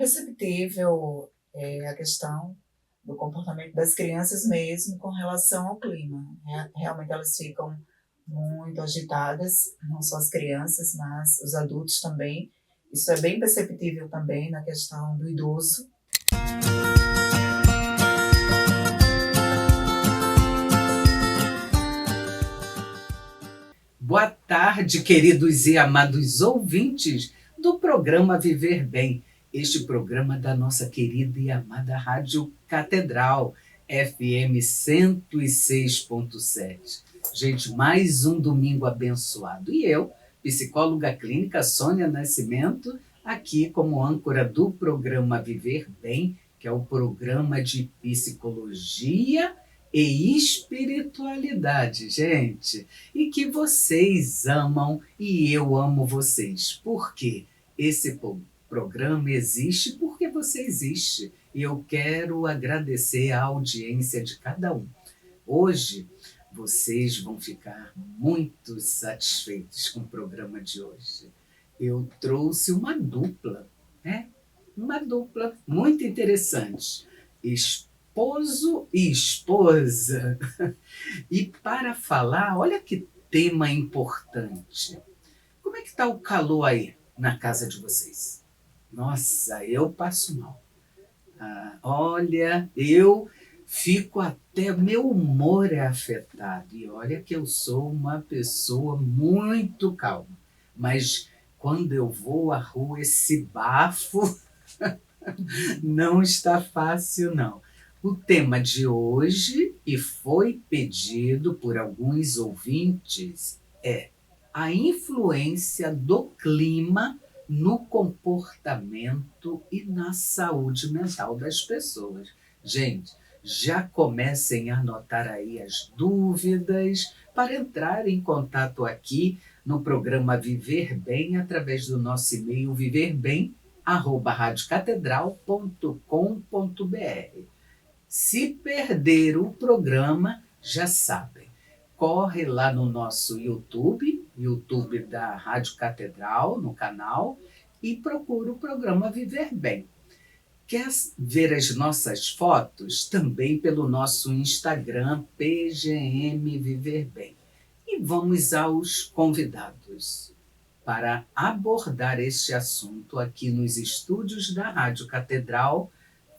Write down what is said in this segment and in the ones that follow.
perceptível a questão do comportamento das crianças mesmo com relação ao clima. Realmente elas ficam muito agitadas, não só as crianças, mas os adultos também. Isso é bem perceptível também na questão do idoso. Boa tarde, queridos e amados ouvintes do programa Viver Bem, este programa da nossa querida e amada Rádio Catedral, FM 106.7. Gente, mais um domingo abençoado. E eu, psicóloga clínica Sônia Nascimento, aqui como âncora do programa Viver Bem, que é o programa de psicologia e espiritualidade, gente, e que vocês amam e eu amo vocês. Por quê? Esse programa existe porque você existe e eu quero agradecer a audiência de cada um. Hoje vocês vão ficar muito satisfeitos com o programa de hoje. Eu trouxe uma dupla, né? Uma dupla muito interessante. Esposo e esposa. E para falar, olha que tema importante. Como é que está o calor aí na casa de vocês? Nossa, eu passo mal. Olha, eu fico até, meu humor é afetado. E olha que eu sou uma pessoa muito calma. Mas quando eu vou à rua, esse bafo não está fácil, não. O tema de hoje, e foi pedido por alguns ouvintes, é a influência do clima no comportamento e na saúde mental das pessoas. Gente, já comecem a anotar aí as dúvidas para entrar em contato aqui no programa Viver Bem através do nosso e-mail viverbem@radiocatedral.com.br. Se perder o programa, já sabem, corre lá no nosso YouTube da Rádio Catedral, no canal, e procura o programa Viver Bem. Quer ver as nossas fotos? Também pelo nosso Instagram, PGM Viver Bem. E vamos aos convidados. Para abordar este assunto aqui nos estúdios da Rádio Catedral,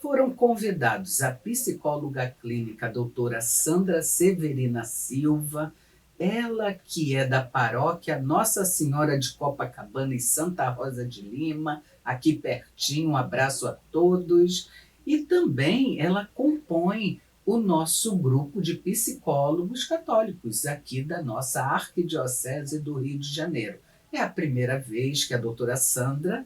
foram convidados a psicóloga clínica doutora Sandra Severina Silva, ela que é da paróquia Nossa Senhora de Copacabana e Santa Rosa de Lima, aqui pertinho, um abraço a todos. E também ela compõe o nosso grupo de psicólogos católicos aqui da nossa Arquidiocese do Rio de Janeiro. É a primeira vez que a doutora Sandra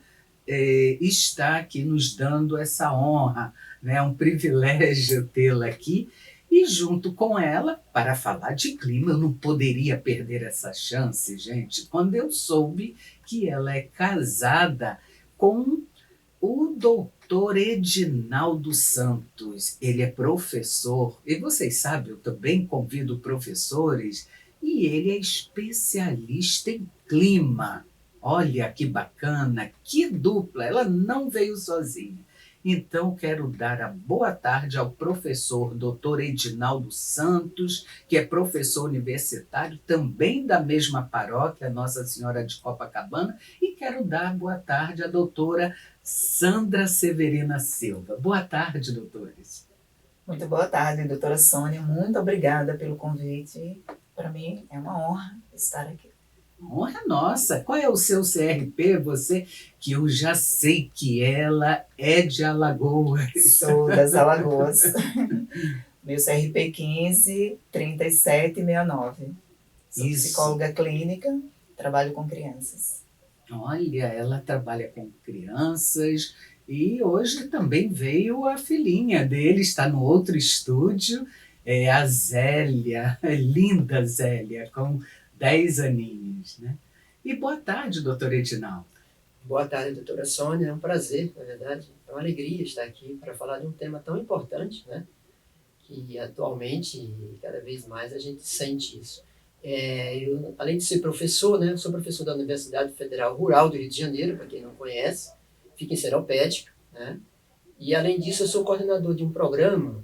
está aqui nos dando essa honra, né? É um privilégio tê-la aqui. E junto com ela, para falar de clima, eu não poderia perder essa chance, gente, quando eu soube que ela é casada com o doutor Edinaldo Santos. Ele é professor, e vocês sabem, eu também convido professores, e ele é especialista em clima. Olha que bacana, que dupla, ela não veio sozinha. Então, quero dar a boa tarde ao professor Dr. Edinaldo Santos, que é professor universitário, também da mesma paróquia, Nossa Senhora de Copacabana, e quero dar boa tarde à doutora Sandra Severina Silva. Boa tarde, doutores. Muito boa tarde, doutora Sônia. Muito obrigada pelo convite. Para mim é uma honra estar aqui. Honra nossa. Qual é o seu CRP? Você, que eu já sei que ela é de Alagoas. Sou das Alagoas. Meu CRP 15 3769. Sou psicóloga clínica, trabalho com crianças. Olha, ela trabalha com crianças e hoje também veio a filhinha dele, está no outro estúdio, é a Zélia, a linda Zélia, com 10 aninhos, né? E boa tarde, doutor Edinaldo. Boa tarde, doutora Sônia. É um prazer, na verdade, é uma alegria estar aqui para falar de um tema tão importante, né? Que atualmente, cada vez mais, a gente sente isso. Eu, além de ser professor, né? Eu sou professor da Universidade Federal Rural do Rio de Janeiro, para quem não conhece, fica em Seropédica, né? E, além disso, eu sou coordenador de um programa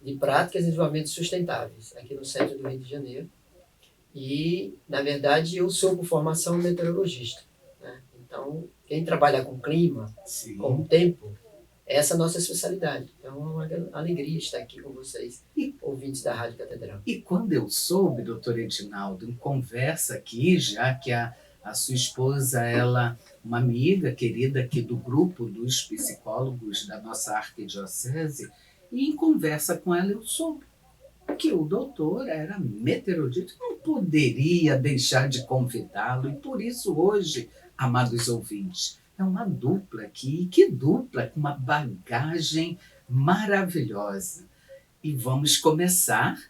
de práticas de desenvolvimento sustentáveis aqui no centro do Rio de Janeiro. E, na verdade, eu sou, por formação, meteorologista, né? Então, quem trabalha com clima, Sim. com tempo, essa é a nossa especialidade. Então, é uma alegria estar aqui com vocês, ouvintes da Rádio Catedral. E quando eu soube, doutor Edinaldo, em conversa aqui, já que a sua esposa, ela, uma amiga querida aqui do grupo dos psicólogos da nossa arquidiocese, e em conversa com ela eu soube que o doutor era meteorologista, não poderia deixar de convidá-lo, e por isso hoje, amados ouvintes, é uma dupla aqui, que dupla, com uma bagagem maravilhosa. E vamos começar.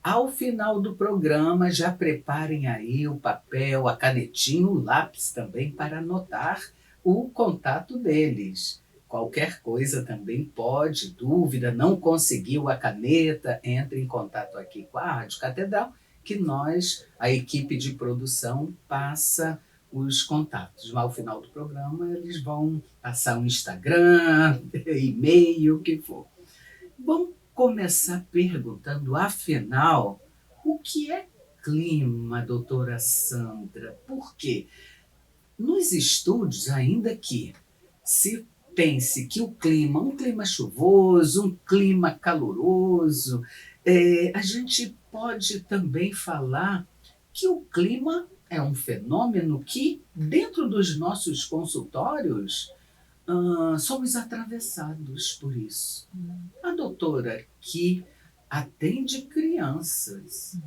Ao final do programa, já preparem aí o papel, a canetinha, o lápis também para anotar o contato deles. Qualquer coisa também pode, dúvida, não conseguiu a caneta, entre em contato aqui com a Rádio Catedral, que nós, a equipe de produção, passa os contatos. Mas ao final do programa, eles vão passar um Instagram, e-mail, o que for. Vamos começar perguntando, afinal, o que é clima, doutora Sandra? Por quê? Nos estudos, ainda que se pense que o clima, um clima chuvoso, um clima caloroso, a gente pode também falar que o clima é um fenômeno que, dentro dos nossos consultórios, somos atravessados por isso. A doutora que atende crianças,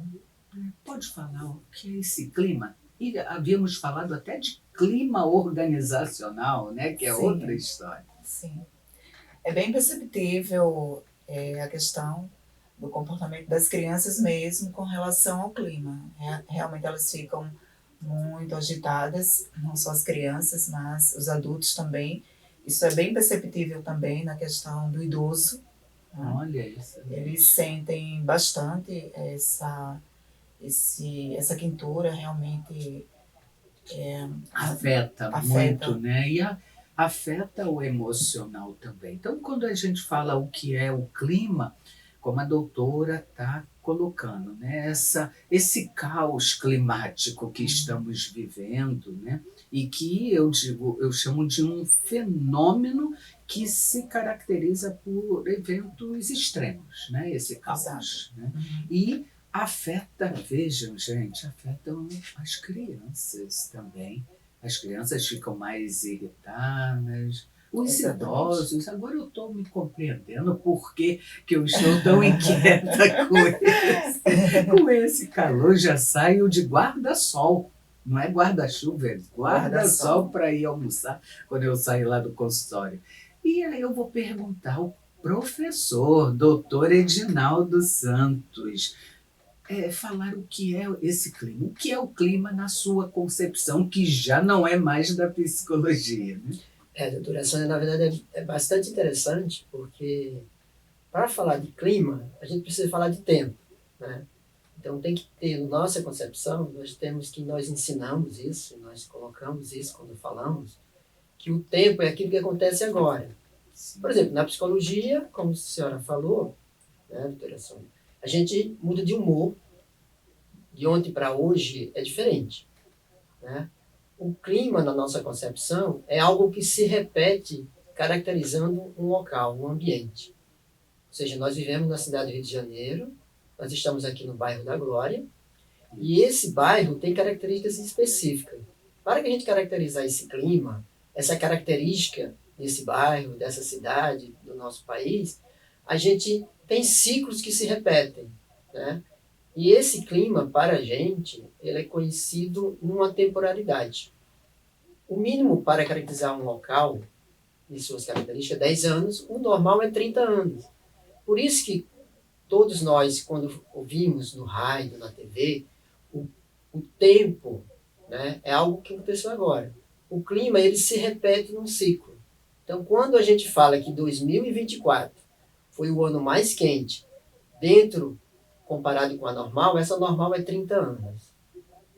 pode falar o que é esse clima? E havíamos falado até de clima organizacional, né? Que é Sim. outra história. Sim. É bem perceptível a questão do comportamento das crianças mesmo com relação ao clima. Realmente elas ficam muito agitadas, não só as crianças, mas os adultos também. Isso é bem perceptível também na questão do idoso. Né? Olha isso. Eles sentem bastante essa quentura, realmente afeta muito, né? E afeta o emocional também. Então, quando a gente fala o que é o clima, como a doutora está colocando, né? Esse caos climático que estamos vivendo, né? E que eu chamo de um fenômeno que se caracteriza por eventos extremos, né? Esse caos. Né? E afeta, vejam, gente, afetam as crianças também. As crianças ficam mais irritadas, os idosos. Agora eu estou me compreendendo por que eu estou tão inquieta com esse calor. Já saio de guarda-sol. Não é guarda-chuva, é guarda-sol para ir almoçar quando eu saio lá do consultório. E aí eu vou perguntar ao professor, doutor Edinaldo Santos, falar o que é esse clima. O que é o clima na sua concepção, que já não é mais da psicologia, né? Doutora Sônia, na verdade é bastante interessante, porque para falar de clima, a gente precisa falar de tempo, né? Então tem que ter, na nossa concepção, nós ensinamos isso, nós colocamos isso quando falamos, que o tempo é aquilo que acontece agora. Sim. Por exemplo, na psicologia, como a senhora falou, né, doutora Sônia, a gente muda de humor, de ontem para hoje é diferente, né? O clima, na nossa concepção, é algo que se repete caracterizando um local, um ambiente. Ou seja, nós vivemos na cidade do Rio de Janeiro, nós estamos aqui no bairro da Glória, e esse bairro tem características específicas. Para que a gente caracterizar esse clima, essa característica desse bairro, dessa cidade, do nosso país, a gente tem ciclos que se repetem, né? E esse clima, para a gente, ele é conhecido numa temporalidade. O mínimo para caracterizar um local, de suas características, é 10 anos, o normal é 30 anos. Por isso que todos nós, quando ouvimos no rádio, na TV, o tempo, né, é algo que aconteceu agora. O clima, ele se repete num ciclo. Então, quando a gente fala que 2024 foi o ano mais quente, comparado com a normal, essa normal é 30 anos.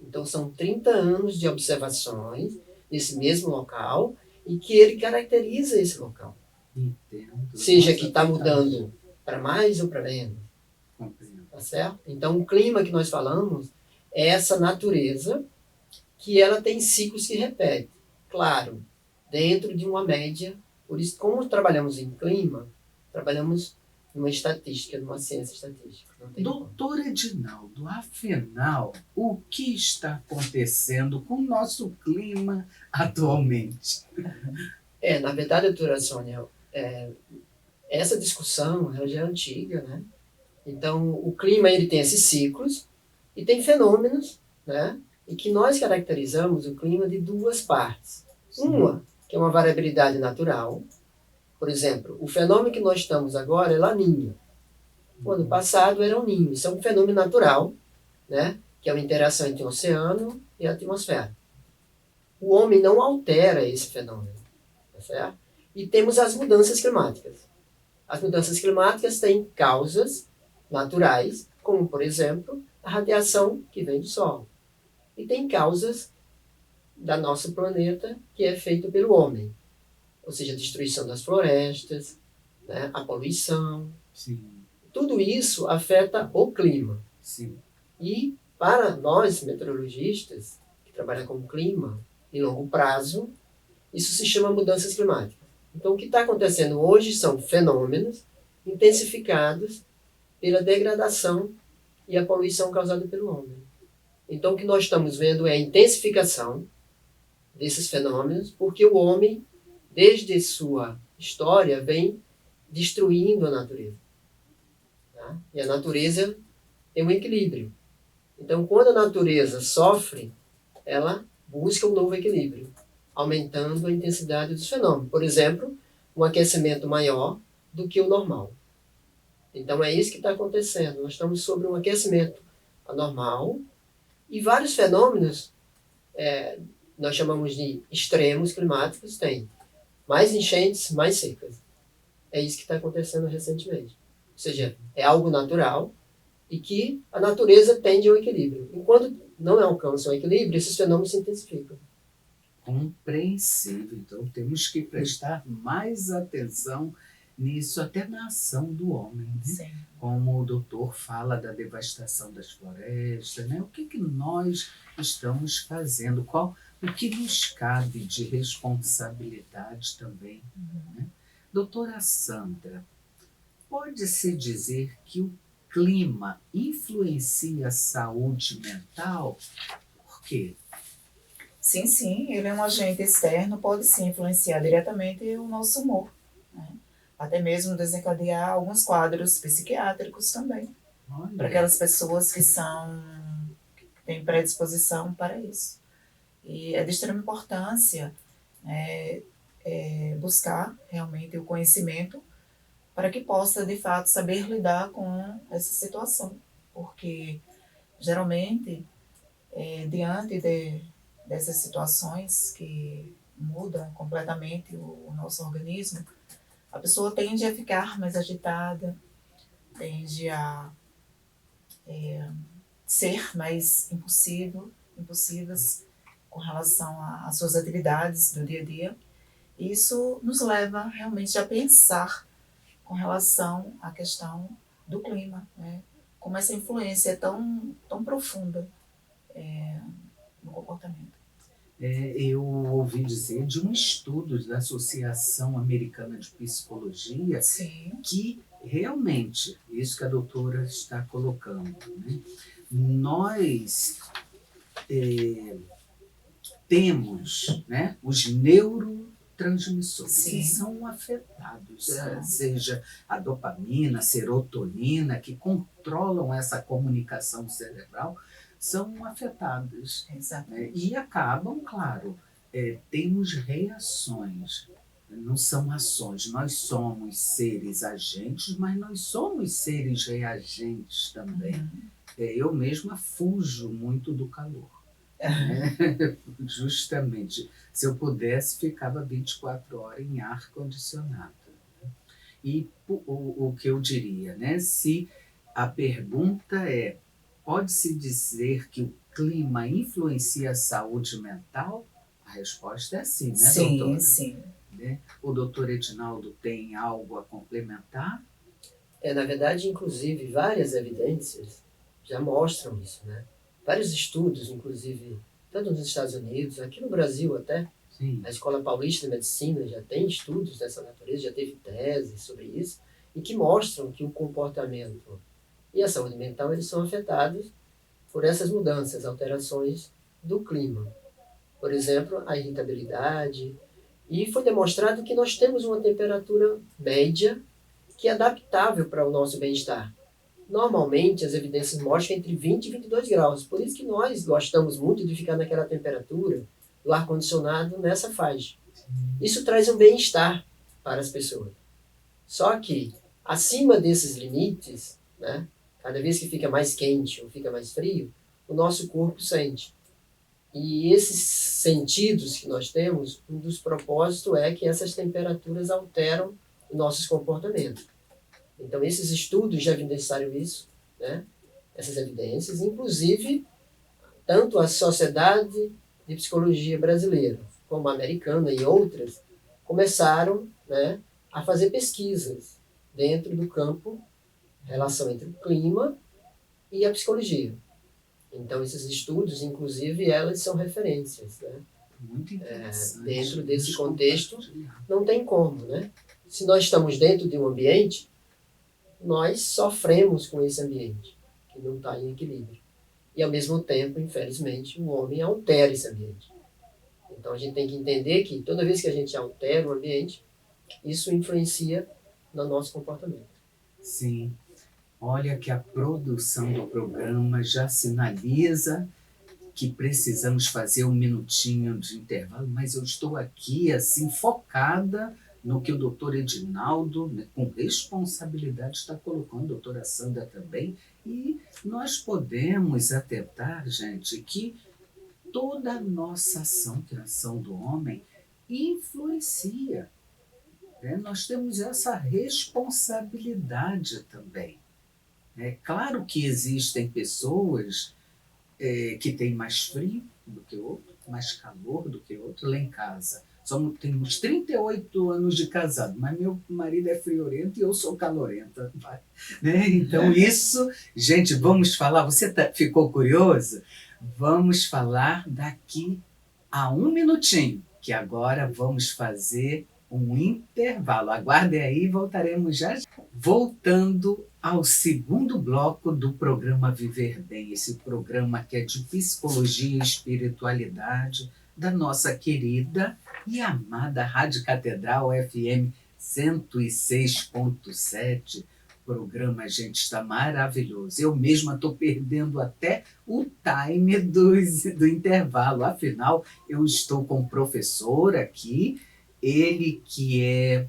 Então, são 30 anos de observações nesse mesmo local e que ele caracteriza esse local. Entendo. Seja Nossa, que está fantástico. mudando para mais ou para menos, Compreendo. tá certo? Então, o clima que nós falamos é essa natureza que ela tem ciclos que repetem. Claro, dentro de uma média. Por isso, como trabalhamos em clima, trabalhamos numa estatística, numa ciência estatística. Não tem como. Doutor Edinaldo, afinal, o que está acontecendo com o nosso clima atualmente? Na verdade, doutora Sônia, essa discussão ela já é antiga, né? Então, o clima ele tem esses ciclos e tem fenômenos, né? E que nós caracterizamos o clima de duas partes. Uma, que é uma variabilidade natural. Por exemplo, o fenômeno que nós estamos agora é Laninha. O ano passado era o Ninho. Isso é um fenômeno natural, né? Que é uma interação entre o oceano e a atmosfera. O homem não altera esse fenômeno, tá certo? E temos as mudanças climáticas. As mudanças climáticas têm causas naturais, como, por exemplo, a radiação que vem do Sol. E tem causas da nosso planeta que é feito pelo homem. Ou seja, a destruição das florestas, né? A poluição. Sim, Tudo isso afeta o clima. sim. E para nós, meteorologistas, que trabalham com clima em longo prazo, isso se chama mudanças climáticas. Então, o que está acontecendo hoje são fenômenos intensificados pela degradação e a poluição causada pelo homem. Então, o que nós estamos vendo é a intensificação desses fenômenos, porque o homem, desde sua história, vem destruindo a natureza. Tá? E a natureza tem um equilíbrio. Então, quando a natureza sofre, ela busca um novo equilíbrio, aumentando a intensidade dos fenômenos. Por exemplo, um aquecimento maior do que o normal. Então, é isso que está acontecendo. Nós estamos sob um aquecimento anormal e vários fenômenos, nós chamamos de extremos climáticos, tem mais enchentes, mais secas. É isso que está acontecendo recentemente. Ou seja, é algo natural e que a natureza tende ao equilíbrio. Enquanto não alcança o equilíbrio, esses fenômenos se intensificam. Compreensível. Então, temos que prestar mais atenção nisso, até na ação do homem, né? Sim. Como o doutor fala da devastação das florestas, né? O que nós estamos fazendo? O que nos cabe de responsabilidade também, né? Doutora Sandra, pode-se dizer que o clima influencia a saúde mental? Por quê? Sim, ele é um agente externo, pode sim influenciar diretamente o nosso humor, né? Até mesmo desencadear alguns quadros psiquiátricos também, Olha, para aquelas pessoas que têm predisposição para isso. E é de extrema importância buscar realmente o conhecimento para que possa, de fato, saber lidar com essa situação, porque geralmente, diante dessas situações que mudam completamente o nosso organismo, a pessoa tende a ficar mais agitada, tende a ser mais impulsivas com relação às suas atividades do dia a dia. Isso nos leva realmente a pensar com relação à questão do clima, né? Como essa influência é tão profunda no comportamento. eu ouvi dizer de um estudo da Associação Americana de Psicologia Sim, que realmente, isso que a doutora está colocando, né? Nós temos, né, os neurotransmissores Sim. que são afetados, Sim. seja a dopamina, a serotonina, que controlam essa comunicação cerebral, são afetados, né? exatamente. E acabam, claro, temos reações, não são ações. Nós somos seres agentes, mas nós somos seres reagentes também. Eu mesma fujo muito do calor. Né? Justamente, se eu pudesse, ficava 24 horas em ar-condicionado. E o que eu diria, né? Se a pergunta é, pode-se dizer que o clima influencia a saúde mental? A resposta é sim, né, doutora? Sim. né? O doutor Edinaldo tem algo a complementar? Na verdade, inclusive, várias evidências já mostram isso, né? Vários estudos, inclusive, tanto nos Estados Unidos, aqui no Brasil até, Sim. a Escola Paulista de Medicina já tem estudos dessa natureza, já teve teses sobre isso, e que mostram que o comportamento e a saúde mental eles são afetados por essas mudanças, alterações do clima. Por exemplo, a irritabilidade. E foi demonstrado que nós temos uma temperatura média que é adaptável para o nosso bem-estar. Normalmente, as evidências mostram entre 20 e 22 graus. Por isso que nós gostamos muito de ficar naquela temperatura do ar-condicionado nessa faixa. Isso traz um bem-estar para as pessoas. Só que, acima desses limites, né, cada vez que fica mais quente ou fica mais frio, o nosso corpo sente. E esses sentidos que nós temos, um dos propósitos é que essas temperaturas alteram nossos comportamentos. Então, esses estudos já evidenciaram isso, né? Essas evidências, inclusive, tanto a Sociedade de Psicologia Brasileira, como a americana e outras, começaram, né, a fazer pesquisas dentro do campo, relação entre o clima e a psicologia. Então, esses estudos, inclusive, elas são referências, né? Muito interessante. Dentro desse contexto, não tem como, né? Se nós estamos dentro de um ambiente, nós sofremos com esse ambiente, que não está em equilíbrio. E, ao mesmo tempo, infelizmente, o homem altera esse ambiente. Então, a gente tem que entender que toda vez que a gente altera o ambiente, isso influencia no nosso comportamento. Sim. Olha que a produção do programa já sinaliza que precisamos fazer um minutinho de intervalo, mas eu estou aqui assim focada no que o doutor Edinaldo, né, com responsabilidade, está colocando, a doutora Sandra também, e nós podemos atentar, gente, que toda a nossa ação, que é a ação do homem, influencia. Né? Nós temos essa responsabilidade também. É claro que existem pessoas que têm mais frio do que outro, mais calor do que outro. Lá em casa, temos 38 anos de casado, mas meu marido é friorento e eu sou calorenta. Né? Então isso, gente, vamos falar, você ficou curioso? Vamos falar daqui a um minutinho, que agora vamos fazer um intervalo. Aguardem aí, voltaremos já. Voltando ao segundo bloco do programa Viver Bem, esse programa que é de psicologia e espiritualidade da nossa querida e amada Rádio Catedral FM 106.7. O programa, gente, está maravilhoso. Eu mesma estou perdendo até o time do intervalo. Afinal, eu estou com o professor aqui, ele que é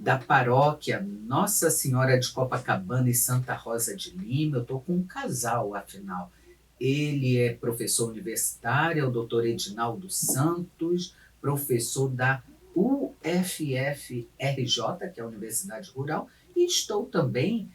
da paróquia Nossa Senhora de Copacabana e Santa Rosa de Lima. Eu estou com um casal, afinal. Ele é professor universitário, é o doutor Edinaldo Santos, professor da UFF-RJ, que é a Universidade Rural, e estou também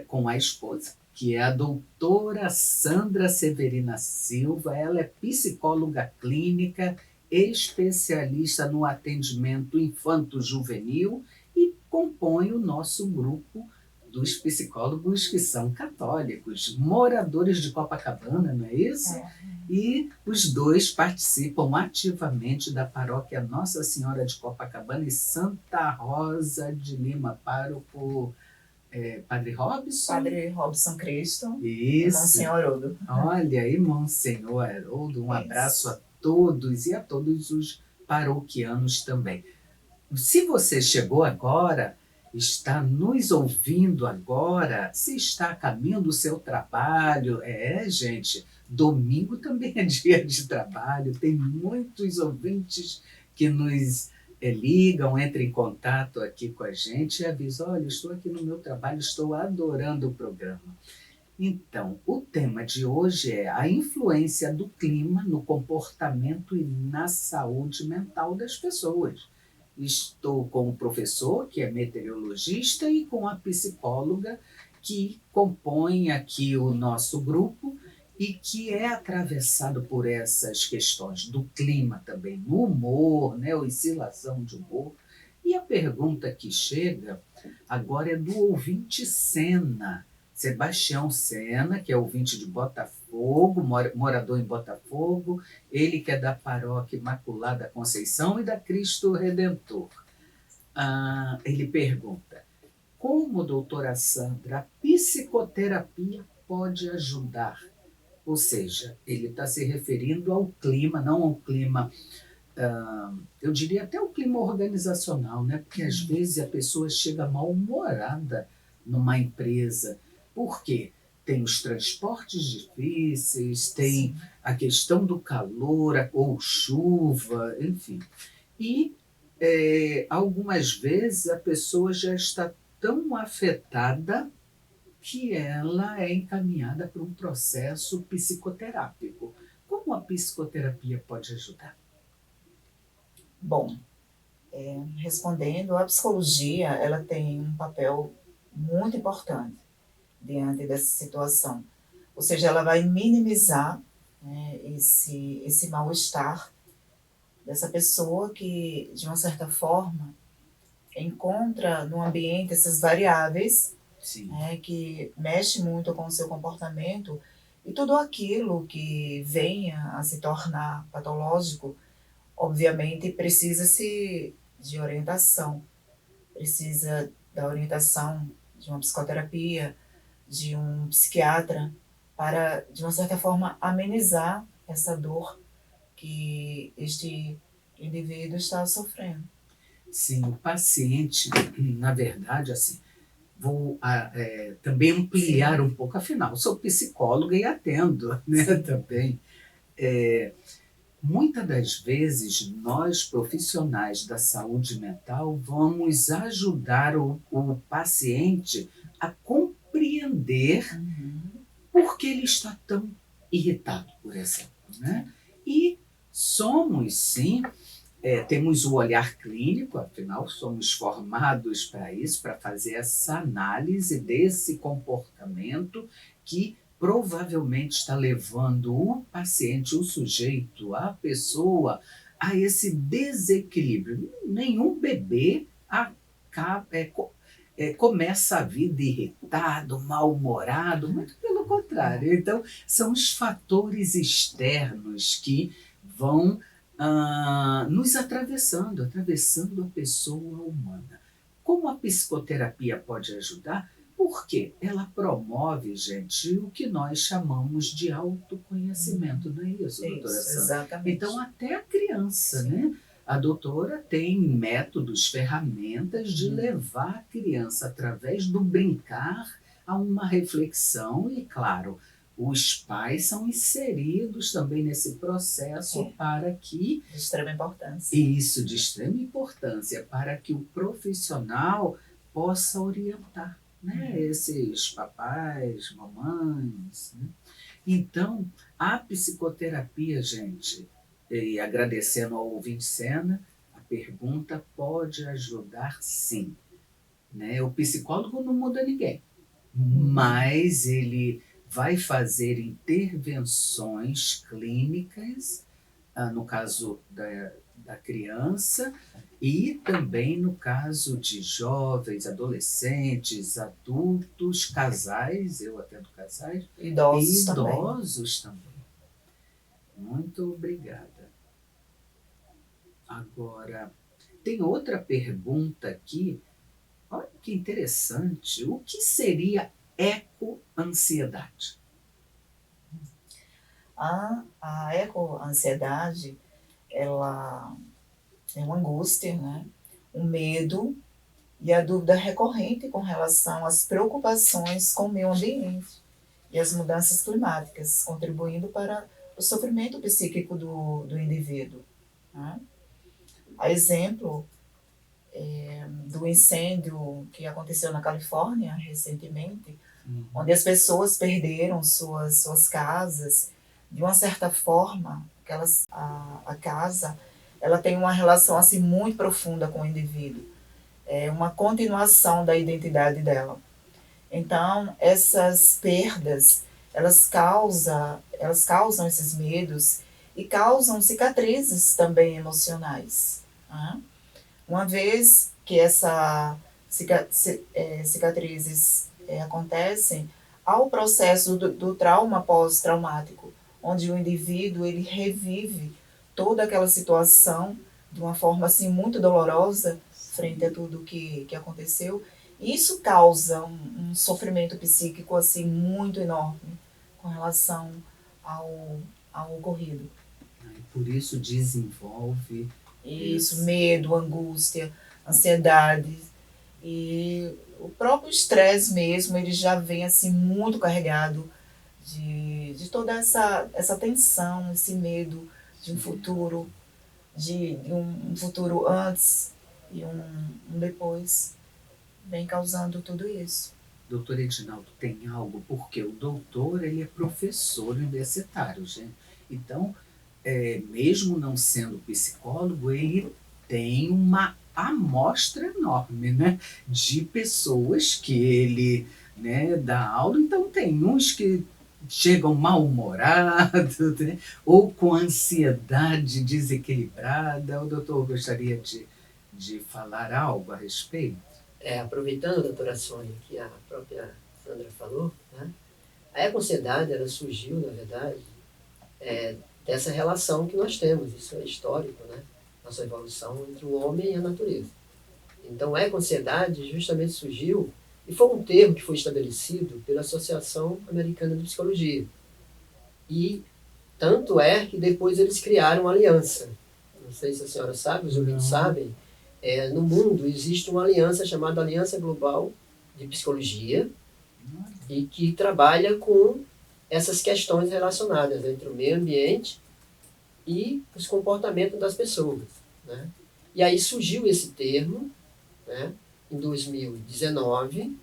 com a esposa, que é a doutora Sandra Severina Silva. Ela é psicóloga clínica, especialista no atendimento infanto-juvenil e compõe o nosso grupo dos psicólogos que são católicos, moradores de Copacabana, não é isso? E os dois participam ativamente da paróquia Nossa Senhora de Copacabana e Santa Rosa de Lima, pároco Padre Robson? Padre Robson Cristo. Isso. E Monsenhor Haroldo. Olha aí, Monsenhor Haroldo, um abraço a todos e a todos os paroquianos também. Se você chegou agora, está nos ouvindo agora, se está a caminho do seu trabalho, gente, domingo também é dia de trabalho, tem muitos ouvintes que nos ligam, entram em contato aqui com a gente e avisam, olha, estou aqui no meu trabalho, estou adorando o programa. Então, o tema de hoje é a influência do clima no comportamento e na saúde mental das pessoas. Estou com o professor, que é meteorologista, e com a psicóloga, que compõe aqui o nosso grupo, e que é atravessado por essas questões do clima também, no humor, né, a oscilação de humor. E a pergunta que chega agora é do ouvinte Sena, Sebastião Sena, que é ouvinte de Botafogo, morador em Botafogo, ele que é da Paróquia Imaculada Conceição e da Cristo Redentor. Ele pergunta: como, doutora Sandra, a psicoterapia pode ajudar? Ou seja, ele está se referindo ao clima, não ao clima, eu diria até o clima organizacional, né? Porque às vezes a pessoa chega mal-humorada numa empresa. Por quê? Tem os transportes difíceis, tem a questão do calor ou chuva, enfim. E algumas vezes a pessoa já está tão afetada que ela é encaminhada para um processo psicoterápico. Como a psicoterapia pode ajudar? Bom, respondendo, a psicologia ela tem um papel muito importante diante dessa situação. Ou seja, ela vai minimizar, né, esse mal-estar dessa pessoa que, de uma certa forma, encontra no ambiente essas variáveis, né, que mexe muito com o seu comportamento, e tudo aquilo que venha a se tornar patológico, obviamente precisa-se de orientação, precisa da orientação de uma psicoterapia, de um psiquiatra, para, de uma certa forma, amenizar essa dor que este indivíduo está sofrendo. Sim, o paciente, na verdade, assim, vou também ampliar um pouco, afinal, sou psicóloga e atendo, né, também. Muitas das vezes, nós, profissionais da saúde mental, vamos ajudar o paciente a compreender por que ele está tão irritado, por exemplo, né? E somos, sim, temos o olhar clínico, afinal, somos formados para isso, para fazer essa análise desse comportamento que provavelmente está levando o paciente, o sujeito, a pessoa, a esse desequilíbrio. Nenhum bebê começa a vida irritado, mal-humorado, muito pelo contrário. Então, são os fatores externos que vão nos atravessando a pessoa humana. Como a psicoterapia pode ajudar? Porque ela promove, gente, o que nós chamamos de autoconhecimento, não é isso, doutora Sandra? Exatamente. Então, até a criança, né? A doutora tem métodos, ferramentas de levar a criança, através do brincar, a uma reflexão e, claro, os pais são inseridos também nesse processo para que... De extrema importância. Isso, de extrema importância, para que o profissional possa orientar, né, esses papais, mamães, né? Então, a psicoterapia, gente, e agradecendo ao ouvinte Sena, a pergunta pode ajudar sim, né? O psicólogo não muda ninguém, mas ele vai fazer intervenções clínicas, no caso da criança, e também no caso de jovens, adolescentes, adultos, casais, eu atendo casais, Idosos também. Muito obrigada. Agora, tem outra pergunta aqui. Olha que interessante. O que seria ecoansiedade? A ecoansiedade, ela é uma angústia, né? Um medo e a dúvida recorrente com relação às preocupações com o meio ambiente e as mudanças climáticas, contribuindo para o sofrimento psíquico do indivíduo, né? A exemplo do incêndio que aconteceu na Califórnia recentemente, onde as pessoas perderam suas casas. De uma certa forma, a casa ela tem uma relação assim, muito profunda com o indivíduo. É uma continuação da identidade dela. Então, essas perdas, elas causam esses medos e causam cicatrizes também emocionais, né? Uma vez que essas cicatrizes acontecem, há o processo do trauma pós-traumático, onde o indivíduo ele revive toda aquela situação de uma forma assim muito dolorosa frente a tudo que aconteceu. E isso causa um sofrimento psíquico assim muito enorme com relação ao ocorrido. E por isso desenvolve isso, medo, angústia, ansiedade e o próprio estresse mesmo, ele já vem assim muito carregado de toda essa tensão, esse medo de um futuro, de um futuro antes e um depois, vem causando tudo isso. Doutor Edinaldo, tem algo, porque o doutor ele é professor universitário, gente. Então, mesmo não sendo psicólogo, ele tem uma amostra enorme, né, de pessoas que ele, né, dá aula. Então, tem uns que chegam mal-humorados, né, ou com ansiedade desequilibrada. O doutor gostaria de falar algo a respeito? Aproveitando, doutora Sônia, que a própria Sandra falou, né, a eco-ansiedade, ela surgiu, na verdade, dessa relação que nós temos, isso é histórico, né, nossa evolução entre o homem e a natureza. Então, a eco-ansiedade justamente surgiu, e foi um termo que foi estabelecido pela Associação Americana de Psicologia. E tanto é que depois eles criaram uma aliança. Não sei se a senhora sabe, os ouvintes sabem, no mundo existe uma aliança chamada Aliança Global de Psicologia e que trabalha com essas questões relacionadas entre o meio ambiente e os comportamentos das pessoas, né? E aí surgiu esse termo, né, em 2019,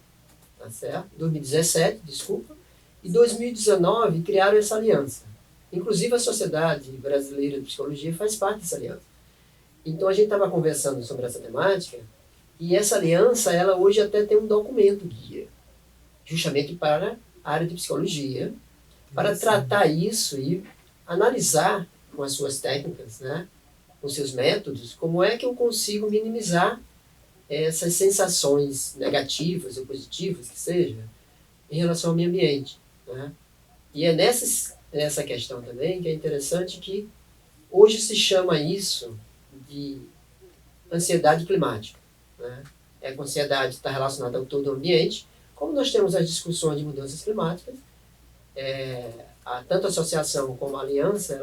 tá certo? 2017, desculpa, e 2019 criaram essa aliança. Inclusive a Sociedade Brasileira de Psicologia faz parte dessa aliança. Então a gente estava conversando sobre essa temática e essa aliança, ela hoje até tem um documento guia, justamente para a área de psicologia, para tratar isso e analisar com as suas técnicas, né, com seus métodos, como é que eu consigo minimizar essas sensações negativas ou positivas, que seja, em relação ao meio ambiente, né? E é nessa questão também que é interessante que hoje se chama isso de ansiedade climática, né? A ansiedade está relacionada ao todo o ambiente. Como nós temos as discussões de mudanças climáticas, tanto a associação como a aliança,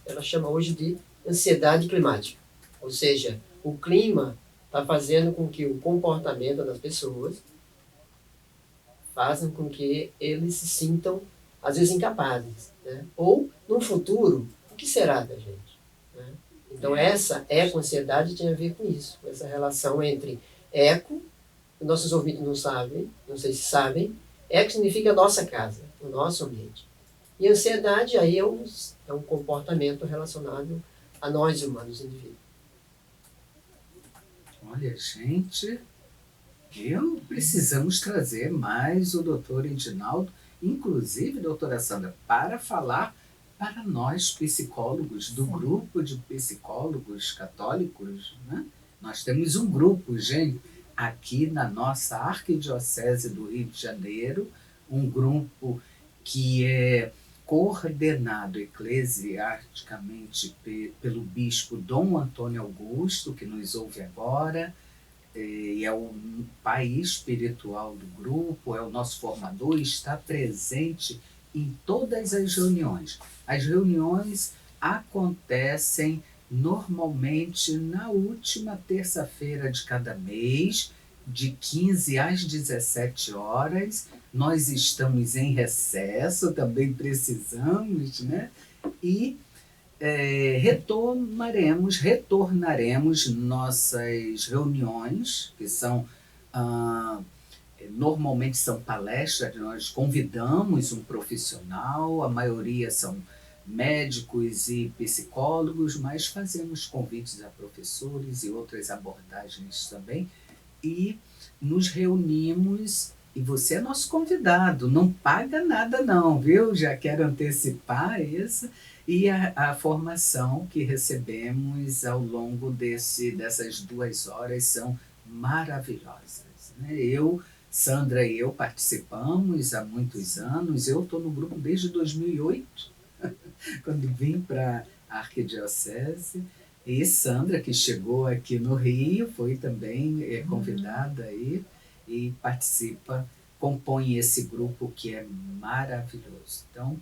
ela chama hoje de ansiedade climática. Ou seja, o clima está fazendo com que o comportamento das pessoas façam com que eles se sintam, às vezes, incapazes, né? Ou, no futuro, o que será da gente, né? Então, essa eco-ansiedade tem a ver com isso, com essa relação entre eco, que nossos ouvintes não sabem, não sei se sabem, eco significa nossa casa, o nosso ambiente. E ansiedade aí é um comportamento relacionado a nós humanos, indivíduos. Olha, gente, precisamos trazer mais o doutor Edinaldo, inclusive, doutora Sandra, para falar para nós psicólogos, do grupo de psicólogos católicos, né? Nós temos um grupo, gente, aqui na nossa Arquidiocese do Rio de Janeiro, um grupo que é coordenado eclesiasticamente pelo bispo Dom Antônio Augusto, que nos ouve agora, e é o pai espiritual do grupo, é o nosso formador, está presente em todas as reuniões. As reuniões acontecem normalmente na última terça-feira de cada mês, de 15 às 17 horas. Nós estamos em recesso, também precisamos, né? E retornaremos nossas reuniões, que são normalmente são palestras. Nós convidamos um profissional, a maioria são médicos e psicólogos, mas fazemos convites a professores e outras abordagens também, e nos reunimos E você é nosso convidado, não paga nada não, viu? Já quero antecipar isso. E a formação que recebemos ao longo dessas 2 horas são maravilhosas. Né? Sandra e eu participamos há muitos anos, eu estou no grupo desde 2008, quando vim para a Arquidiocese, e Sandra, que chegou aqui no Rio, foi também convidada aí, e participa, compõe esse grupo que é maravilhoso. Então,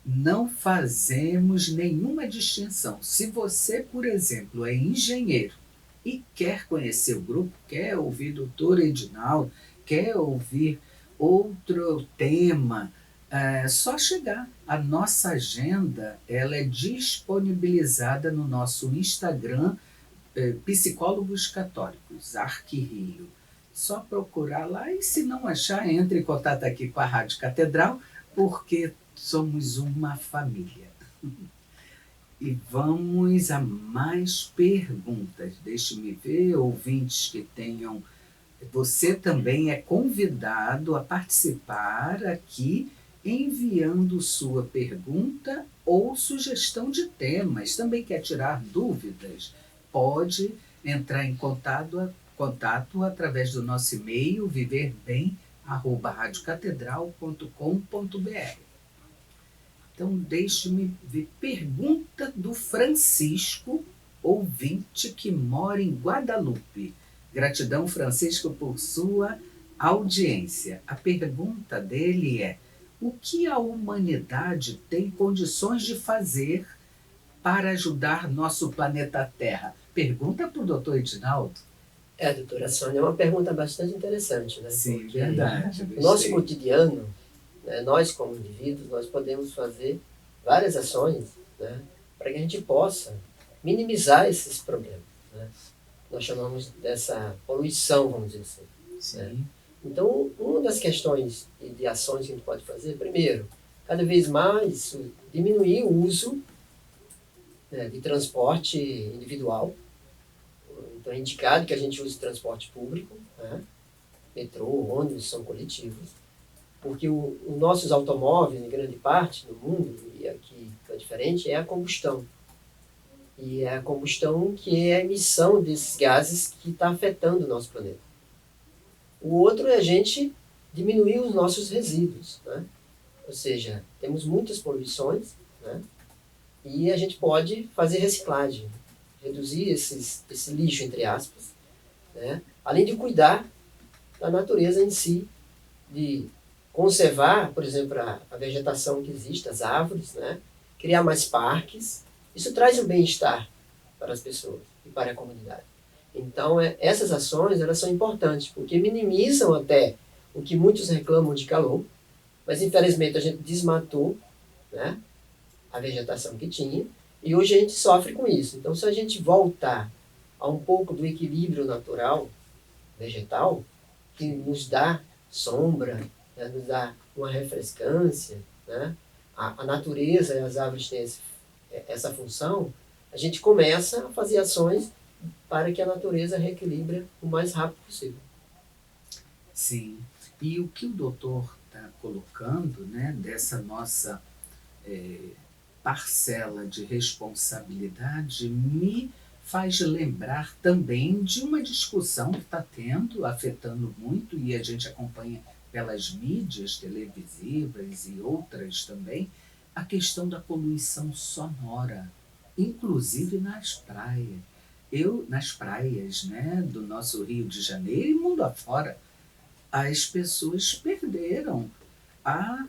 não fazemos nenhuma distinção. Se você, por exemplo, é engenheiro e quer conhecer o grupo, quer ouvir doutor Edinaldo, quer ouvir outro tema, é só chegar. A nossa agenda ela é disponibilizada no nosso Instagram, Psicólogos Católicos, Arquirio. Só procurar lá e, se não achar, entre em contato aqui com a Rádio Catedral, porque somos uma família. E vamos a mais perguntas. Deixe-me ver, ouvintes que tenham. Você também é convidado a participar aqui, enviando sua pergunta ou sugestão de temas. Também quer tirar dúvidas? Pode entrar em contato através do nosso e-mail viverbem@radiocatedral.com.br. Então, deixe-me ver. Pergunta do Francisco, ouvinte que mora em Guadalupe. Gratidão, Francisco, por sua audiência. A pergunta dele é: o que a humanidade tem condições de fazer para ajudar nosso planeta Terra? Pergunta para o doutor Edinaldo. Doutora Sônia, é uma pergunta bastante interessante, né? Sim, porque verdade. no nosso cotidiano, né, nós como indivíduos, nós podemos fazer várias ações, né, para que a gente possa minimizar esses problemas. Né? Nós chamamos dessa poluição, vamos dizer assim. Sim. Né? Então, uma das questões de ações que a gente pode fazer, primeiro, cada vez mais diminuir o uso, né, de transporte individual. Então, é indicado que a gente use transporte público, né? Metrô, ônibus são coletivos, porque os nossos automóveis, em grande parte no mundo, e aqui é diferente, é a combustão. E é a combustão que é a emissão desses gases que está afetando o nosso planeta. O outro é a gente diminuir os nossos resíduos, né? Ou seja, temos muitas poluições, né? E a gente pode fazer reciclagem, reduzir esse lixo, entre aspas, né? Além de cuidar da natureza em si, de conservar, por exemplo, a vegetação que existe, as árvores, né? Criar mais parques. Isso traz um bem-estar para as pessoas e para a comunidade. Então, essas ações elas são importantes, porque minimizam até o que muitos reclamam de calor, mas infelizmente a gente desmatou, né, a vegetação que tinha, e hoje a gente sofre com isso. Então, se a gente voltar a um pouco do equilíbrio natural, vegetal, que nos dá sombra, né, nos dá uma refrescância, né, a natureza e as árvores têm essa função, a gente começa a fazer ações para que a natureza reequilibre o mais rápido possível. Sim. E o que o doutor está colocando, né, dessa nossa parcela de responsabilidade, me faz lembrar também de uma discussão que está tendo, afetando muito, e a gente acompanha pelas mídias televisivas e outras também, a questão da poluição sonora, inclusive nas praias. Nas praias, né, do nosso Rio de Janeiro e mundo afora, as pessoas perderam a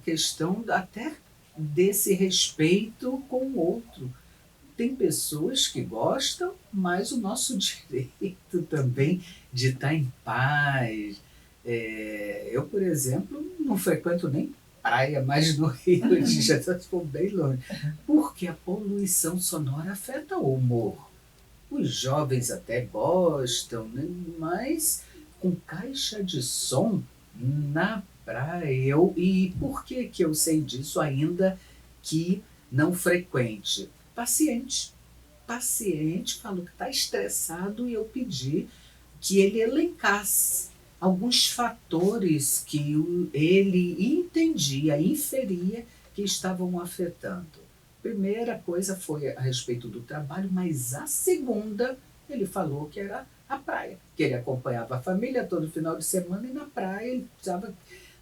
questão até desse respeito com o outro. Tem pessoas que gostam, mas o nosso direito também de estar em paz. Eu, por exemplo, não frequento nem praia, mas no Rio de Janeiro ficou bem longe, porque a poluição sonora afeta o humor. Os jovens até gostam, né? Mas com caixa de som na praia. E por que eu sei disso ainda que não frequente? Paciente falou que está estressado e eu pedi que ele elencasse alguns fatores que ele entendia, inferia que estavam afetando. Primeira coisa foi a respeito do trabalho, mas a segunda ele falou que era a praia, que ele acompanhava a família todo final de semana e na praia ele precisava,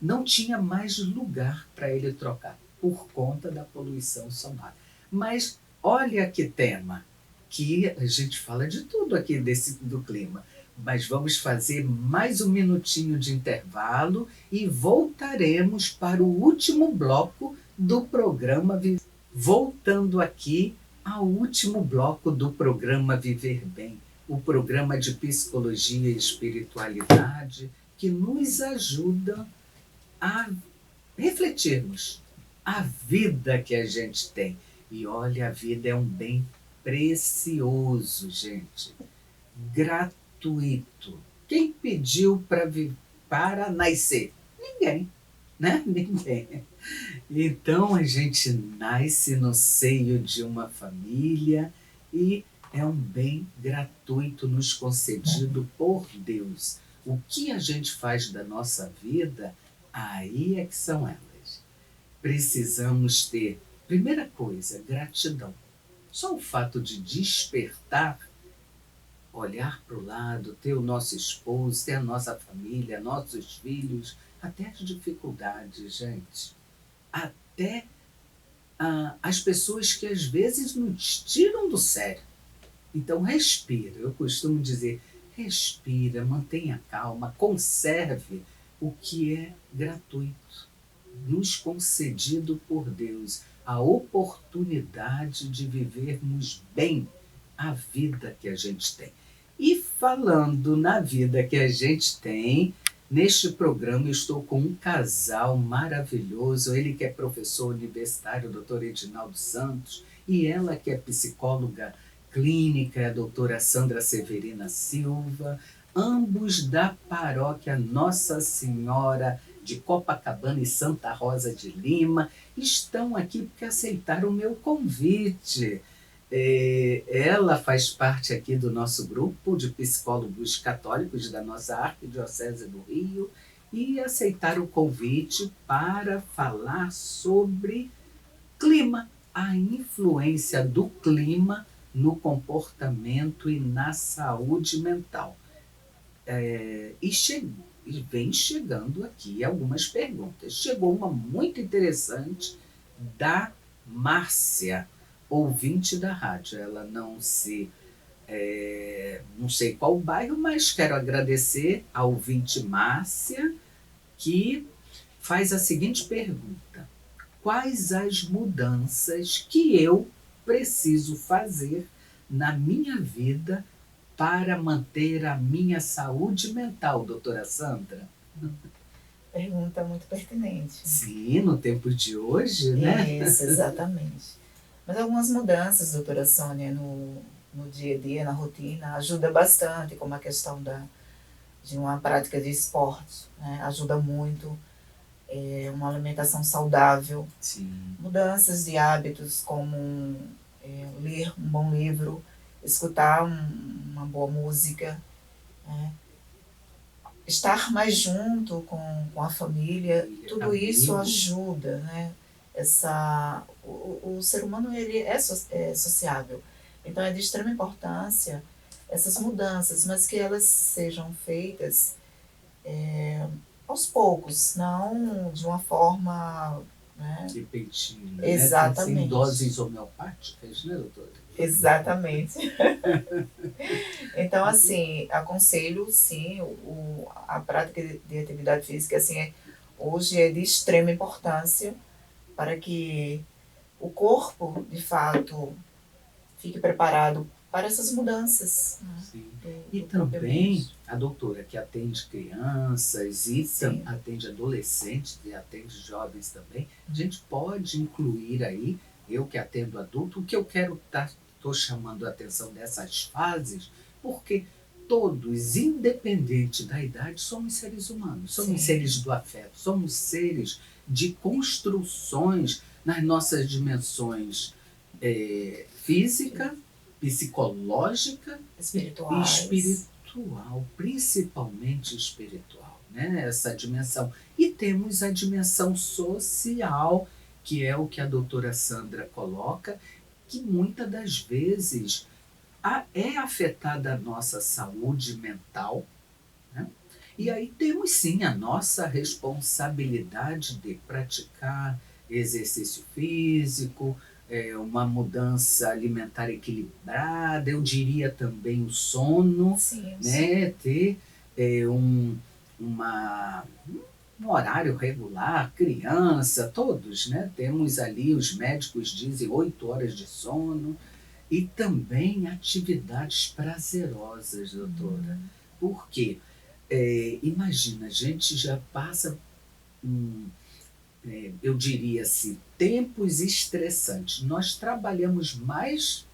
não tinha mais lugar para ele trocar por conta da poluição solar. Mas olha que tema, que a gente fala de tudo aqui do clima. Mas vamos fazer mais um minutinho de intervalo e voltaremos para o último bloco do programa. Voltando aqui ao último bloco do programa Viver Bem, o programa de psicologia e espiritualidade que nos ajuda a refletirmos a vida que a gente tem. E olha, a vida é um bem precioso, gente. Gratuito. Quem pediu para nascer? Ninguém, né? Ninguém. Então a gente nasce no seio de uma família e é um bem gratuito nos concedido por Deus. O que a gente faz da nossa vida, aí é que são elas. Precisamos ter, primeira coisa, gratidão. Só o fato de despertar, olhar para o lado, ter o nosso esposo, ter a nossa família, nossos filhos, até as dificuldades, gente. Até as pessoas que às vezes nos tiram do sério. Então respira, eu costumo dizer, respira, mantenha calma, conserve o que é gratuito, nos concedido por Deus, a oportunidade de vivermos bem a vida que a gente tem. E falando na vida que a gente tem, neste programa eu estou com um casal maravilhoso, ele que é professor universitário, o Dr. Edinaldo Santos, e ela que é psicóloga clínica, a doutora Sandra Severina Silva, ambos da paróquia Nossa Senhora de Copacabana e Santa Rosa de Lima, estão aqui porque aceitaram o meu convite. Ela faz parte aqui do nosso grupo de psicólogos católicos da nossa Arquidiocese do Rio e aceitaram o convite para falar sobre clima, a influência do clima no comportamento e na saúde mental. E vem chegando aqui algumas perguntas. Chegou uma muito interessante da Márcia, ouvinte da rádio. Ela não sei qual bairro, mas quero agradecer a ouvinte Márcia, que faz a seguinte pergunta: quais as mudanças que eu preciso fazer na minha vida para manter a minha saúde mental, doutora Sandra? Pergunta muito pertinente. Sim, no tempo de hoje, né? Isso, exatamente. Mas algumas mudanças, doutora Sônia, no dia a dia, na rotina, ajuda bastante, como a questão de uma prática de esporte, né? Ajuda muito, uma alimentação saudável. Sim. Mudanças de hábitos, como ler um bom livro, escutar uma boa música, né? Estar mais junto com a família, tudo isso ajuda, né? O ser humano ele é sociável, então é de extrema importância essas mudanças, mas que elas sejam feitas aos poucos, não de uma forma, né? Repentina, Exatamente. Né? Sem doses homeopáticas, né, doutora? Exatamente. Então, assim, aconselho, sim, a prática de atividade física, assim, hoje é de extrema importância para que o corpo, de fato, fique preparado para essas mudanças. Sim. Do E também ambiente. a doutora que atende crianças e Sim. atende adolescentes e atende jovens também, a gente pode incluir aí, eu que atendo adulto, o que eu quero estou chamando a atenção dessas fases, porque todos, independente da idade, somos seres humanos, somos Sim. seres do afeto, somos seres de construções nas nossas dimensões física, psicológica Espirituais. e espiritual, principalmente espiritual. né, essa dimensão. E temos a dimensão social, que é o que a doutora Sandra coloca, que muitas das vezes é afetada a nossa saúde mental, né? E aí temos sim a nossa responsabilidade de praticar exercício físico, uma mudança alimentar equilibrada, eu diria também o sono, Sim, né? Ter uma, um horário regular, criança, todos, né? Temos ali, os médicos dizem 8 horas de sono, e também atividades prazerosas, doutora. Por quê? Imagina, a gente já passa, eu diria assim, tempos estressantes. Nós trabalhamos mais,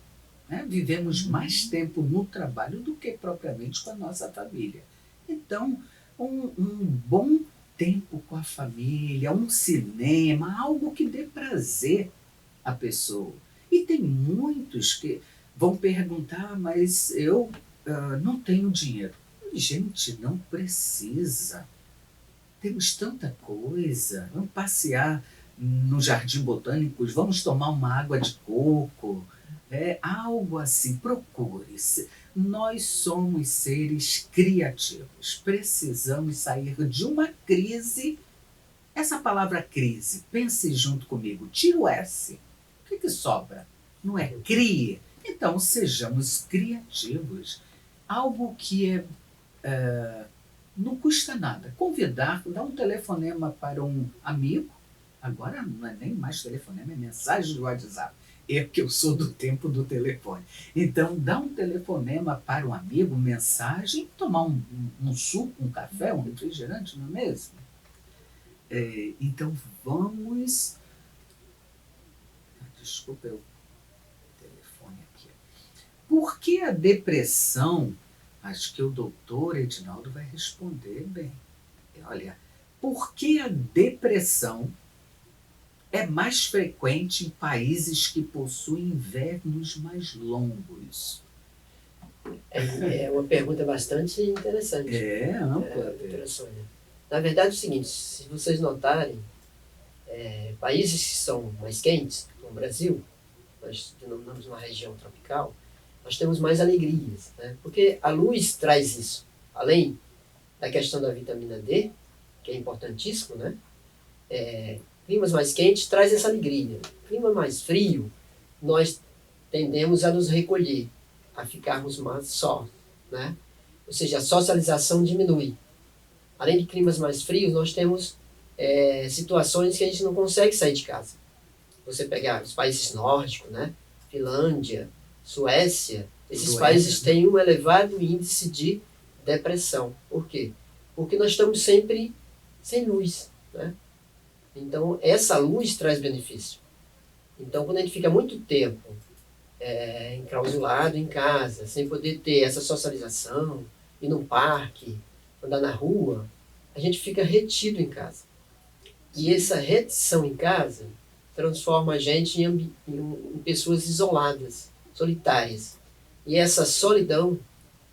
né, vivemos mais tempo no trabalho do que propriamente com a nossa família. Então, um bom tempo com a família, um cinema, algo que dê prazer à pessoa. E tem muitos que vão perguntar, mas eu não tenho dinheiro. Gente, não precisa. Temos tanta coisa. Vamos passear no Jardim Botânico, vamos tomar uma água de coco. Algo assim, procure-se. Nós somos seres criativos. Precisamos sair de uma crise. Essa palavra crise, pense junto comigo, tira o S. O que sobra? Não é crie? Então, sejamos criativos. Algo que não custa nada. Convidar, dar um telefonema para um amigo. Agora não é nem mais telefonema, é mensagem do WhatsApp. É que eu sou do tempo do telefone. Então, dá um telefonema para um amigo, mensagem, tomar um suco, um café, um refrigerante, não é mesmo? Então, vamos... Desculpa, o telefone aqui. Por que a depressão? Acho que o doutor Edinaldo vai responder bem. Olha, por que a depressão é mais frequente em países que possuem invernos mais longos? É uma pergunta bastante interessante. Ampla. Doutora Sônia. Na verdade é o seguinte, se vocês notarem, países que são mais quentes, como o Brasil, nós denominamos uma região tropical, nós temos mais alegrias, né? Porque a luz traz isso. Além da questão da vitamina D, que é importantíssimo, né? Climas mais quentes traz essa alegria. Clima mais frio, nós tendemos a nos recolher, a ficarmos mais só, né? Ou seja, a socialização diminui. Além de climas mais frios, nós temos situações que a gente não consegue sair de casa. Você pegar os países nórdicos, né? Finlândia, Suécia, esses países têm um elevado índice de depressão. Por quê? Porque nós estamos sempre sem luz, né? Então, essa luz traz benefício. Então, quando a gente fica muito tempo enclausulado em casa, sem poder ter essa socialização, ir num parque, andar na rua, a gente fica retido em casa. E essa retição em casa transforma a gente em pessoas isoladas, solitárias. E essa solidão,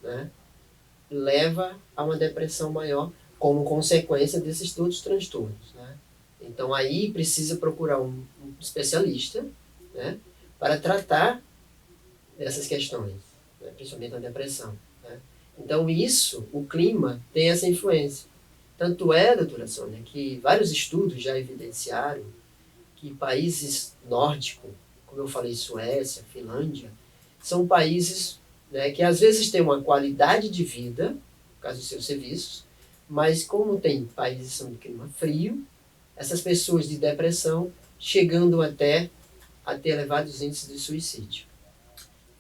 né, leva a uma depressão maior como consequência desses todos os transtornos, né? Então aí precisa procurar um especialista, né, para tratar dessas questões, né, principalmente a depressão, né? Então isso, o clima tem essa influência. Tanto doutora Sônia, que vários estudos já evidenciaram que países nórdicos, como eu falei, Suécia, Finlândia, são países, né, que às vezes têm uma qualidade de vida, por causa dos seus serviços, mas como tem países que são de clima frio, essas pessoas de depressão chegando até a ter elevados índices de suicídio.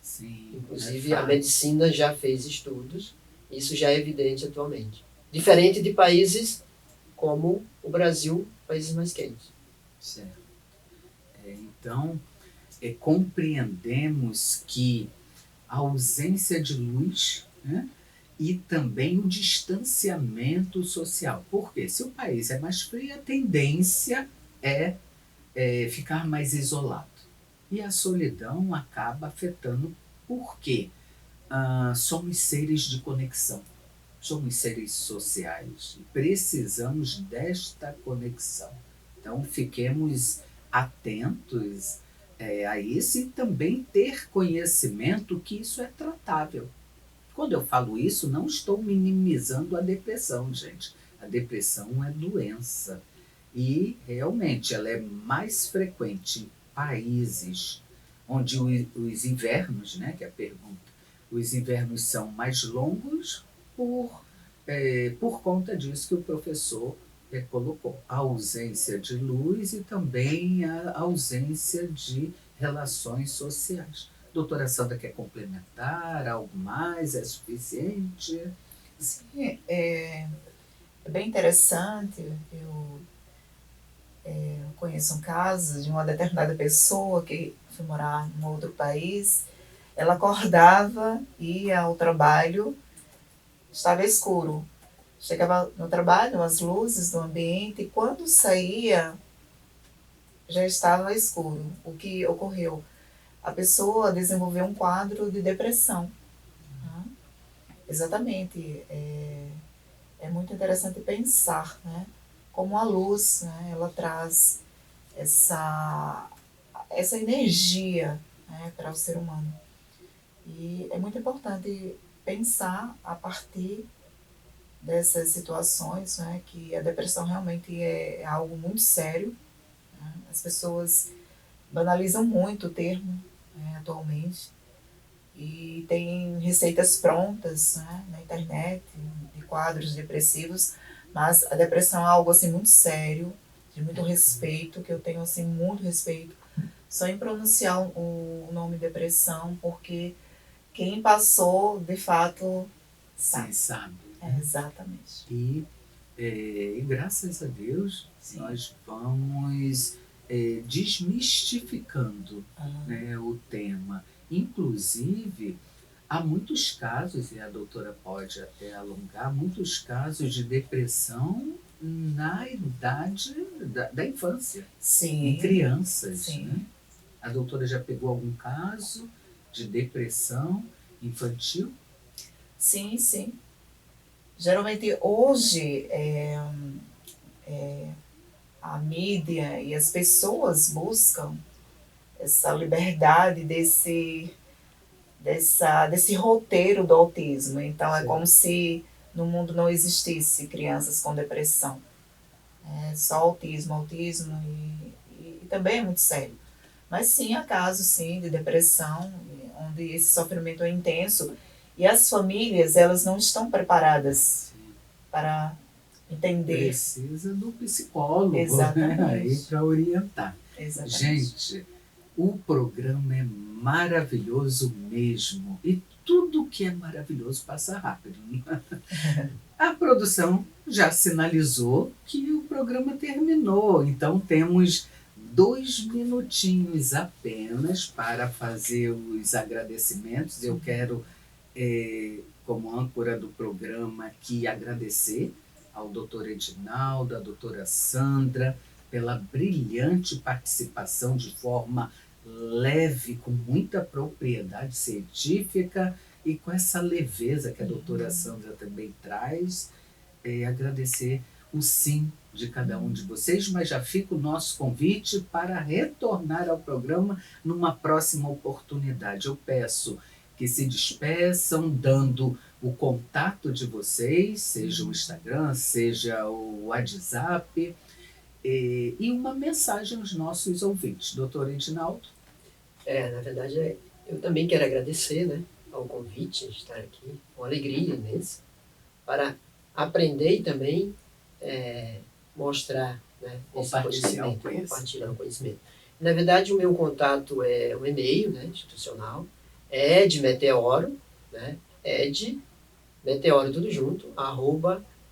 Sim, inclusive, a medicina já fez estudos, isso já é evidente atualmente. Diferente de países como o Brasil, países mais quentes. Certo. Então, compreendemos que a ausência de luz, né, e também o distanciamento social. Porque se o país é mais frio, a tendência é ficar mais isolado. E a solidão acaba afetando. Por quê? Somos seres de conexão. somos seres sociais e precisamos desta conexão. Então, fiquemos atentos a isso e também ter conhecimento que isso é tratável. Quando eu falo isso, não estou minimizando a depressão, gente. A depressão é doença e realmente ela é mais frequente em países onde os invernos, né, que é a pergunta, os invernos são mais longos por conta disso que o professor colocou. A ausência de luz e também a ausência de relações sociais. Doutora Sandra quer complementar algo mais? É suficiente? Sim, é bem interessante. Eu conheço um caso de uma determinada pessoa que foi morar em outro país. Ela acordava, ia ao trabalho, estava escuro. Chegava no trabalho, as luzes do ambiente, e quando saía, já estava escuro. O que ocorreu? A pessoa desenvolveu um quadro de depressão. Né? Exatamente. É muito interessante pensar, né? Como a luz, né? Ela traz essa energia, né? Para o ser humano. E é muito importante pensar a partir dessas situações, né? Que a depressão realmente é algo muito sério. Né? As pessoas banalizam muito o termo, né, atualmente, e tem receitas prontas, né, na internet de quadros depressivos, mas a depressão é algo assim muito sério, de muito respeito, que eu tenho assim muito respeito só em pronunciar o nome depressão, porque quem passou de fato Sim, sabe. sabe. Exatamente. E graças a Deus, sim, nós vamos desmistificando, né, o tema. Inclusive, há muitos casos, e a doutora pode até alongar, muitos casos de depressão na idade da infância, Sim. em crianças. Sim. Né? A doutora já pegou algum caso de depressão infantil? Sim, sim. Geralmente hoje a mídia e as pessoas buscam essa liberdade desse roteiro do autismo. Então é como se no mundo não existisse crianças com depressão. É só autismo e também é muito sério. Mas sim, há casos sim de depressão, onde esse sofrimento é intenso e as famílias elas não estão preparadas para entender. Precisa do psicólogo, Exatamente. Né? Aí para orientar. Exatamente. Gente, o programa é maravilhoso mesmo. E tudo que é maravilhoso passa rápido. A produção já sinalizou que o programa terminou. Então temos 2 minutinhos apenas para fazer os agradecimentos. Eu quero, como âncora do programa, aqui agradecer ao doutor Edinaldo, à doutora Sandra, pela brilhante participação de forma leve, com muita propriedade científica e com essa leveza que a doutora Sandra também traz. Agradecer o sim de cada um de vocês, mas já fica o nosso convite para retornar ao programa numa próxima oportunidade. Eu peço que se despeçam dando o contato de vocês, seja o Instagram, seja o WhatsApp, e uma mensagem aos nossos ouvintes. Doutor Edinaldo? Na verdade, eu também quero agradecer, né, ao convite de estar aqui, uma alegria imensa, para aprender e também mostrar, né, esse conhecimento, compartilhar o conhecimento. Na verdade, o meu contato é um e-mail, né, institucional, @meteoro, né, meteoro tudo junto,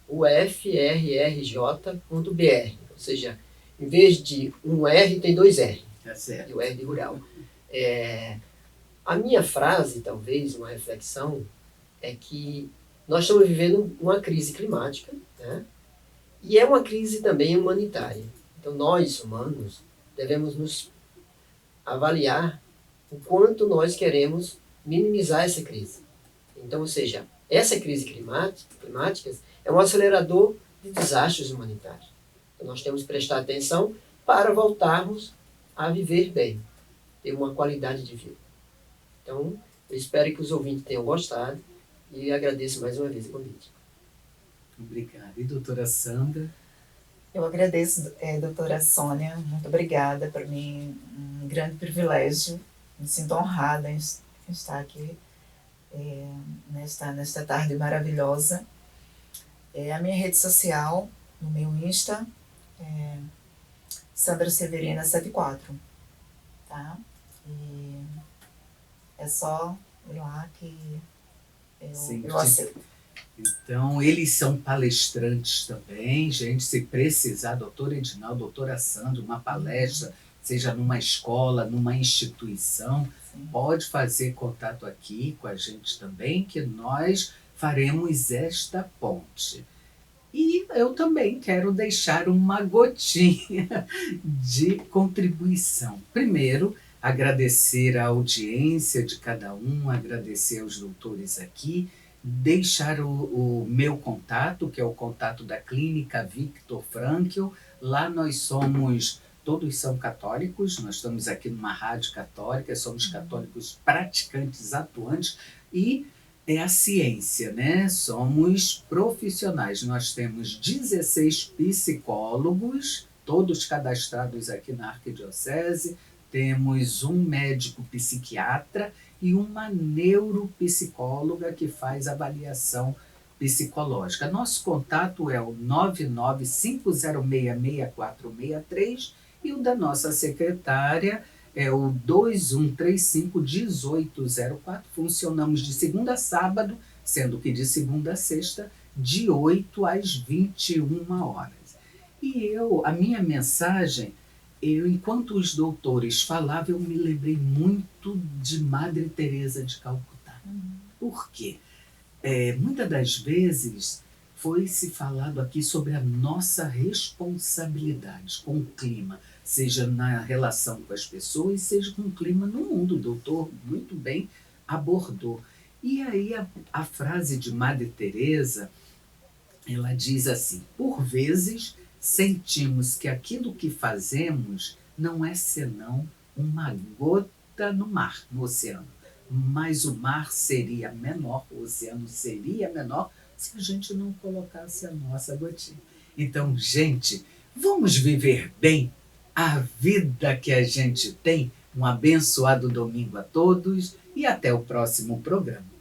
@ufrrj.br. Ou seja, em vez de um R, tem 2 R. Tá certo. E o R de rural. A minha frase, talvez, uma reflexão, é que nós estamos vivendo uma crise climática, né? E é uma crise também humanitária. Então, nós, humanos, devemos nos avaliar o quanto nós queremos minimizar essa crise. Então, ou seja, essa crise climática é um acelerador de desastres humanitários. Então, nós temos que prestar atenção para voltarmos a viver bem, ter uma qualidade de vida. Então, eu espero que os ouvintes tenham gostado e agradeço mais uma vez o convite. Obrigado. E doutora Sandra? Eu agradeço, doutora Sônia, muito obrigada. Para mim, um grande privilégio. Me sinto honrada em estar aqui nesta tarde maravilhosa. A minha rede social, no meu Insta, é Sandra Severina 74, tá? E é só ir lá que eu aceito. Então, eles são palestrantes também, gente, se precisar, doutora Edinaldo, doutora Sandra, uma palestra, seja numa escola, numa instituição, sim, pode fazer contato aqui com a gente também, que nós faremos esta ponte. E eu também quero deixar uma gotinha de contribuição. Primeiro, agradecer a audiência de cada um, agradecer aos doutores aqui, deixar o meu contato, que é o contato da Clínica Viktor Frankl. Lá todos são católicos, nós estamos aqui numa rádio católica, somos católicos praticantes, atuantes, e é a ciência, né? Somos profissionais, nós temos 16 psicólogos, todos cadastrados aqui na Arquidiocese, temos um médico psiquiatra e uma neuropsicóloga que faz avaliação psicológica. Nosso contato é o 995066463 e o da nossa secretária é o 2135-1804. Funcionamos de segunda a sábado, sendo que de segunda a sexta, de 8 às 21 horas. E a minha mensagem, enquanto os doutores falavam, eu me lembrei muito de Madre Teresa de Calcutá. Por quê? Muitas das vezes foi-se falado aqui sobre a nossa responsabilidade com o clima, seja na relação com as pessoas, seja com o clima no mundo. O doutor muito bem abordou. E aí a frase de Madre Teresa, ela diz assim: por vezes sentimos que aquilo que fazemos não é senão uma gota no mar, no oceano. Mas o mar seria menor, o oceano seria menor se a gente não colocasse a nossa gotinha. Então, gente, vamos viver bem a vida que a gente tem. Um abençoado domingo a todos e até o próximo programa.